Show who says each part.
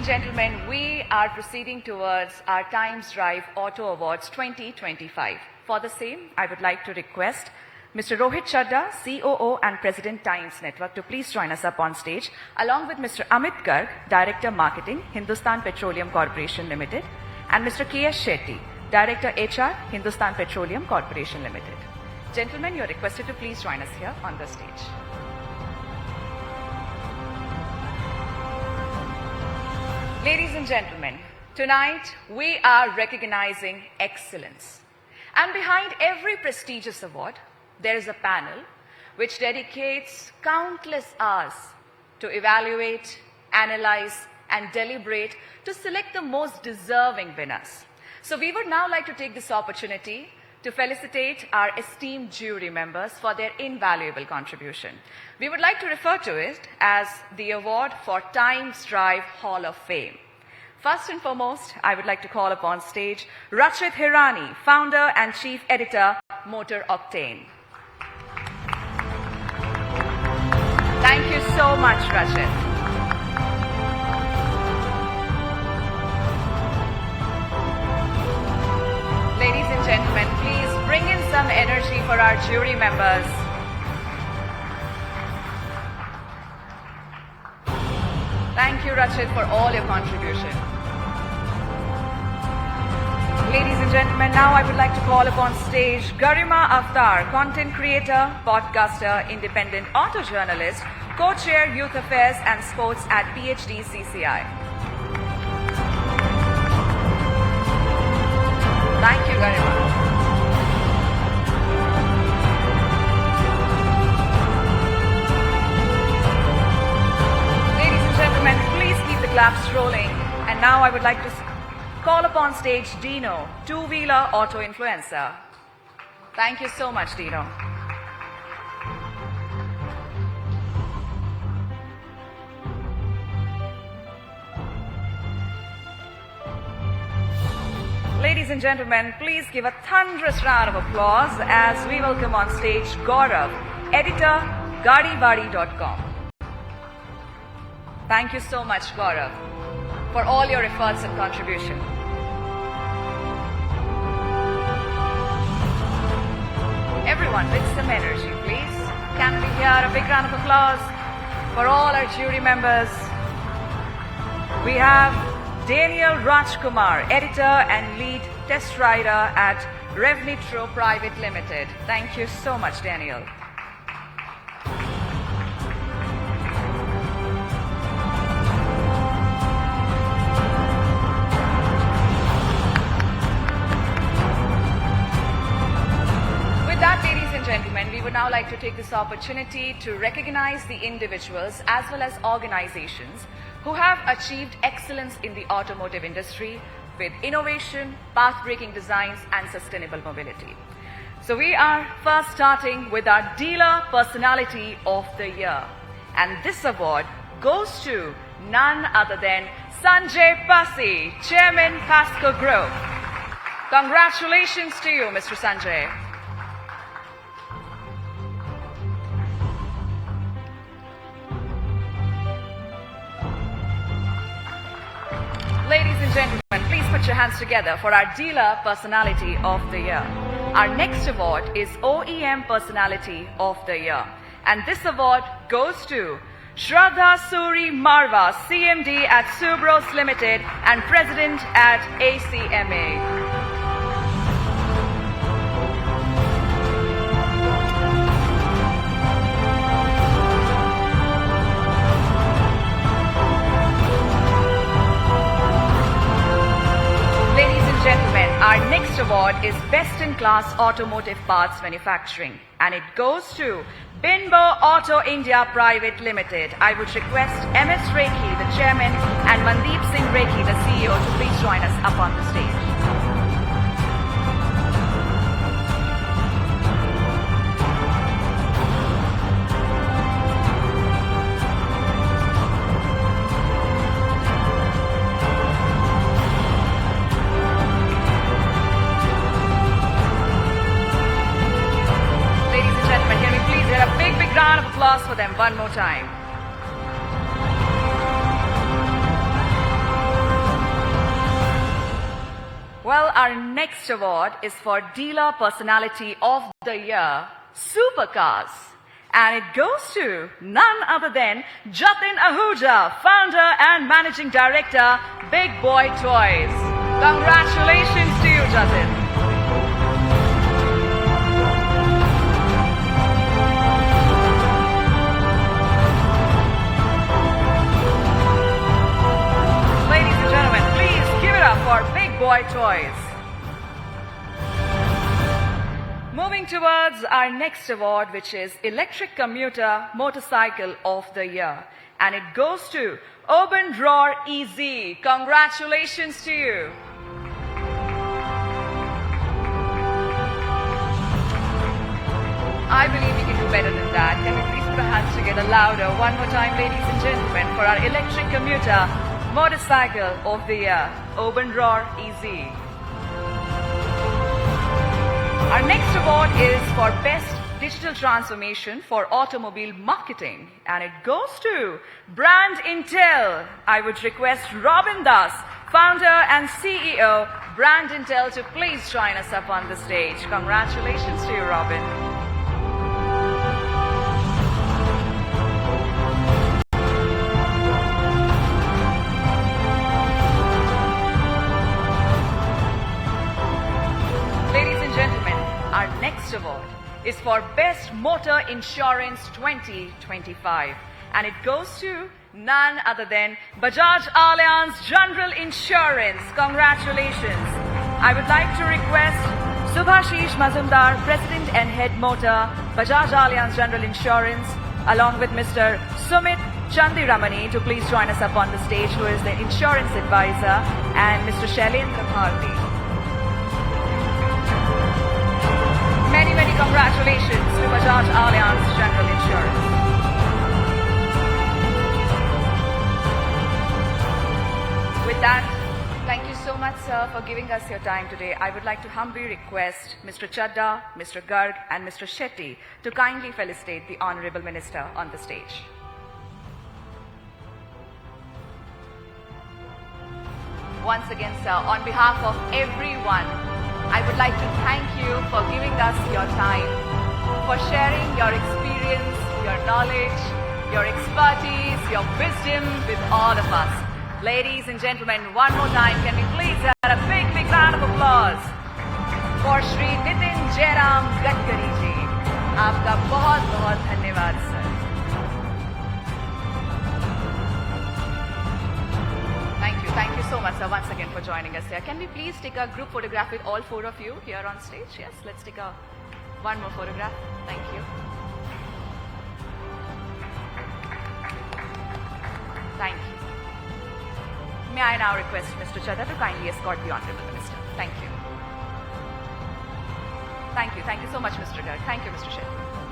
Speaker 1: gentlemen, we are proceeding towards our Times Drive Auto Awards 2025. For the same, I would like to request Mr. Rohit Chadda, COO and President Times Network, to please join us up on stage, along with Mr. Amit Garg, Director Marketing, Hindustan Petroleum Corporation Limited, and Mr. K.S. Shetty, Director HR, Hindustan Petroleum Corporation Limited. Gentlemen, you are requested to please join us here on the stage. Ladies and gentlemen, tonight we are recognizing excellence. And behind every prestigious award, there is a panel which dedicates countless hours to evaluate, analyze, and deliberate to select the most deserving winners. So we would now like to take this opportunity to felicitate our esteemed jury members for their invaluable contribution. We would like to refer to it as the award for Times Drive Hall of Fame. First and foremost, I would like to call upon stage Rachit Hirani, founder and chief editor, Motor Octane. Thank you so much, Rachit. Ladies and gentlemen, please bring in some energy for our jury members. Thank you, Rachit, for all your contribution. Ladies and gentlemen, now I would like to call upon stage Garima Aftar, content creator, podcaster, independent auto journalist, co-chair Youth Affairs and Sports at PhD CCI. Thank you, Garima. Ladies and gentlemen, please keep the claps rolling. And now I would like to call upon stage Dino, two-wheeler auto influencer. Thank you so much, Dino. Ladies and gentlemen, please give a thunderous round of applause as we welcome on stage Gaurav, editor, GadiBadi.com. Thank you so much, Gaurav, for all your efforts and contribution. Everyone with some energy, please. Can we hear a big round of applause for all our jury members? We have Daniel Rajkumar, editor and lead test rider at Revnitro Private Limited. Thank you so much, Daniel. With that, ladies and gentlemen, we would now like to take this opportunity to recognize the individuals as well as organizations who have achieved excellence in the automotive industry with innovation, path-breaking designs, and sustainable mobility. So we are first starting with our Dealer Personality of the Year. And this award goes to none other than Sanjay Pasi, Chairman, Pasco Group. Congratulations to you, Mr. Sanjay. Ladies and gentlemen, please put your hands together for our Dealer Personality of the Year. Our next award is OEM Personality of the Year. And this award goes to Shraddha Suri Marwa, CMD at Subros Limited and President at ACMA. Gentlemen, our next award is Best in Class Automotive Parts Manufacturing, and it goes to Bimbo Auto India Private Limited. I would request MS Rekhi, the chairman, and Mandeep Singh Rekhi, the CEO, to please join us up on the stage. Round of applause for them one more time. our next award is for Dealer Personality of the Year, Supercars. And it goes to none other than Jatin Ahuja, founder and managing director, Big Boy Toys. Congratulations to you, Jatin. Ladies and gentlemen, please give it up for Big Boy Toys. Moving towards our next award, which is Electric Commuter Motorcycle of the Year. And it goes to Urban Roar EZ. Congratulations to you. I believe we can do better than that. Can we please put our hands together louder one more time, ladies and gentlemen, for our Electric Commuter Motorcycle of the Year, Urban Roar EZ. Our next award is for Best Digital Transformation for Automobile Marketing, and it goes to Brand Intel. I would request Robin Das, founder and CEO, Brand Intel, to please join us up on the stage. Congratulations to you, Robin. Our next award is for Best Motor Insurance 2025, and it goes to none other than Bajaj Allianz General Insurance. Congratulations. I would like to request Subhashish Mazumdar, President and Head Motor, Bajaj Allianz General Insurance, along with Mr. Sumit Chandiramani, to please join us up on the stage, who is the insurance advisor, and Mr. Shailendra Bharti. Many, many congratulations to Bajaj Allianz General Insurance. With that, thank you so much, sir, for giving us your time today. I would like to humbly request Mr. Chadda, Mr. Garg, and Mr. Shetty to kindly felicitate the Honorable Minister on the stage. Once again, sir, on behalf of everyone, I would like to thank you for giving us your time, for sharing your experience, your knowledge, your expertise, your wisdom with all of us. Ladies and gentlemen, one more time, can we please have a big, big round of applause for Shri Nitin Jairam Gadkari ji. Aapka bahut, bahut dhanyawad, sir. Thank you so much, sir, once again for joining us here. Can we please take a group photograph with all four of you here on stage? Yes, let's take one more photograph. Thank you. Thank you. May I now request Mr. Chadda to kindly escort the Honorable Minister. Thank you. Thank you. Thank you so much, Mr. Garg. Thank you, Mr. Shetty.